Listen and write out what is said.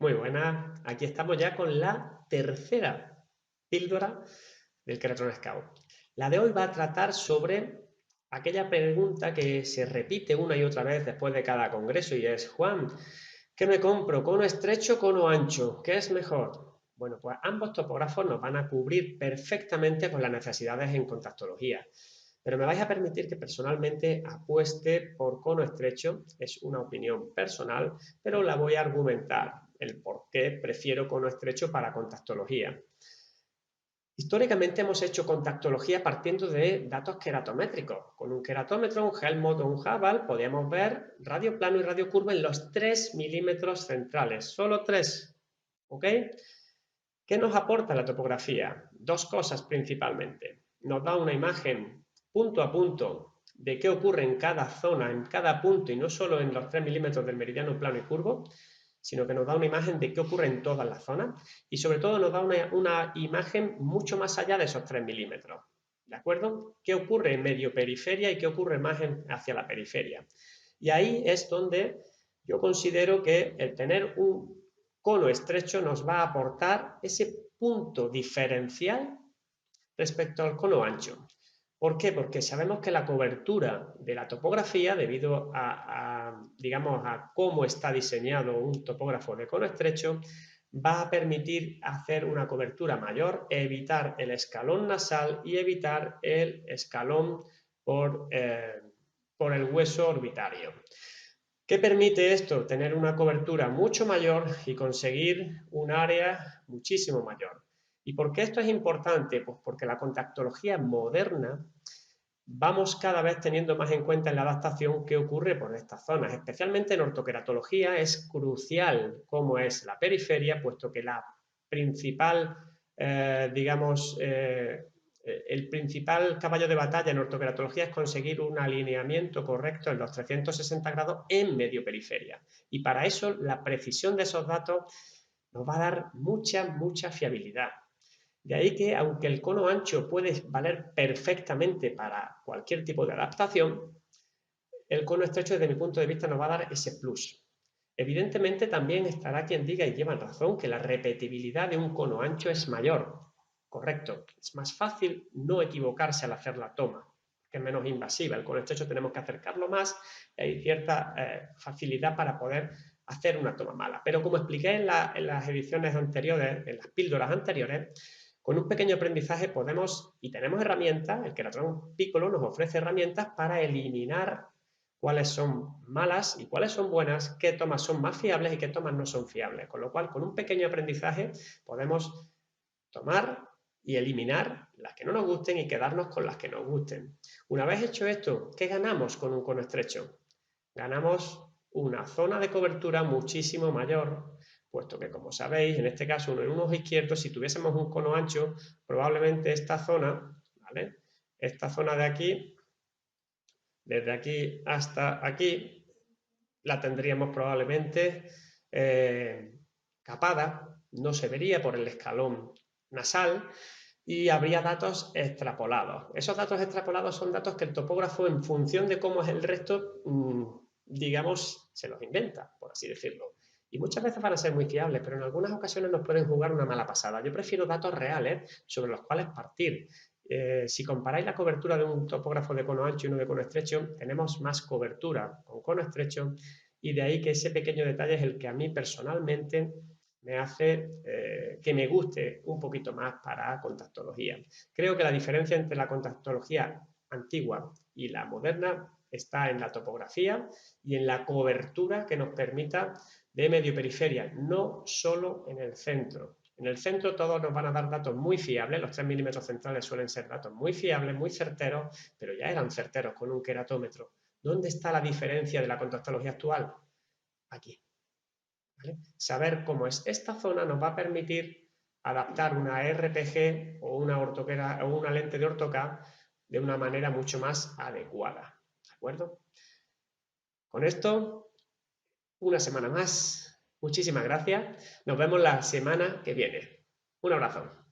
Muy buenas, aquí estamos ya con la tercera píldora del Keratron Scout. La de hoy va a tratar sobre aquella pregunta que se repite una y otra vez después de cada congreso y es: Juan, ¿qué me compro? ¿Cono estrecho o cono ancho? ¿Qué es mejor? Bueno, pues ambos topógrafos nos van a cubrir perfectamente con las necesidades en contactología. Pero me vais a permitir que personalmente apueste por cono estrecho. Es una opinión personal, pero la voy a argumentar el por qué prefiero cono estrecho para contactología. Históricamente hemos hecho contactología partiendo de datos queratométricos. Con un queratómetro, un Helmut o un Hubble podíamos ver radio plano y radio curva en los 3 milímetros centrales, solo 3. ¿Ok? ¿Qué nos aporta la topografía? Dos cosas principalmente. Nos da una imagen punto a punto de qué ocurre en cada zona, en cada punto, y no solo en los 3 milímetros del meridiano plano y curvo, sino que nos da una imagen de qué ocurre en todas las zonas y sobre todo nos da una imagen mucho más allá de esos 3 milímetros. ¿De acuerdo? ¿Qué ocurre en medio periferia y qué ocurre más hacia la periferia? Y ahí es donde yo considero que el tener un cono estrecho nos va a aportar ese punto diferencial respecto al cono ancho. ¿Por qué? Porque sabemos que la cobertura de la topografía, debido digamos, a cómo está diseñado un topógrafo de cono estrecho, va a permitir hacer una cobertura mayor, evitar el escalón nasal y evitar el escalón por el hueso orbitario. ¿Qué permite esto? Tener una cobertura mucho mayor y conseguir un área muchísimo mayor. ¿Y por qué esto es importante? Pues porque la contactología moderna vamos cada vez teniendo más en cuenta en la adaptación qué ocurre por estas zonas. Especialmente en ortoqueratología es crucial cómo es la periferia, puesto que la principal, digamos, el principal caballo de batalla en ortoqueratología es conseguir un alineamiento correcto en los 360 grados en medio periferia. Y para eso la precisión de esos datos nos va a dar mucha fiabilidad. De ahí que, aunque el cono ancho puede valer perfectamente para cualquier tipo de adaptación, el cono estrecho desde mi punto de vista nos va a dar ese plus. Evidentemente también estará quien diga, y llevan razón, que la repetibilidad de un cono ancho es mayor. Correcto, es más fácil no equivocarse al hacer la toma, que es menos invasiva. El cono estrecho tenemos que acercarlo más y hay cierta facilidad para poder hacer una toma mala. Pero como expliqué en las ediciones anteriores, en las píldoras anteriores, con un pequeño aprendizaje podemos, y tenemos herramientas, el Keratron Piccolo nos ofrece herramientas para eliminar cuáles son malas y cuáles son buenas, qué tomas son más fiables y qué tomas no son fiables. Con lo cual, con un pequeño aprendizaje podemos tomar y eliminar las que no nos gusten y quedarnos con las que nos gusten. Una vez hecho esto, ¿qué ganamos con un cono estrecho? Ganamos una zona de cobertura muchísimo mayor, puesto que, como sabéis, en este caso en un ojo izquierdo, si tuviésemos un cono ancho, probablemente esta zona, ¿vale? Esta zona de aquí, desde aquí hasta aquí, la tendríamos probablemente capada, no se vería por el escalón nasal y habría datos extrapolados. Esos datos extrapolados son datos que el topógrafo, en función de cómo es el resto, digamos, se los inventa, por así decirlo. Y muchas veces van a ser muy fiables, pero en algunas ocasiones nos pueden jugar una mala pasada. Yo prefiero datos reales sobre los cuales partir. Si comparáis la cobertura de un topógrafo de cono ancho y uno de cono estrecho, tenemos más cobertura con cono estrecho y de ahí que ese pequeño detalle es el que a mí personalmente me hace que me guste un poquito más para contactología. Creo que la diferencia entre la contactología antigua y la moderna está en la topografía y en la cobertura que nos permita de medio periferia, no solo en el centro. En el centro todos nos van a dar datos muy fiables, los 3 milímetros centrales suelen ser datos muy fiables, muy certeros, pero ya eran certeros con un queratómetro. ¿Dónde está la diferencia de la contactología actual? Aquí. ¿Vale? Saber cómo es esta zona nos va a permitir adaptar una RPG o una lente de ortoK de una manera mucho más adecuada. ¿De acuerdo? Con esto, una semana más. Muchísimas gracias. Nos vemos la semana que viene. Un abrazo.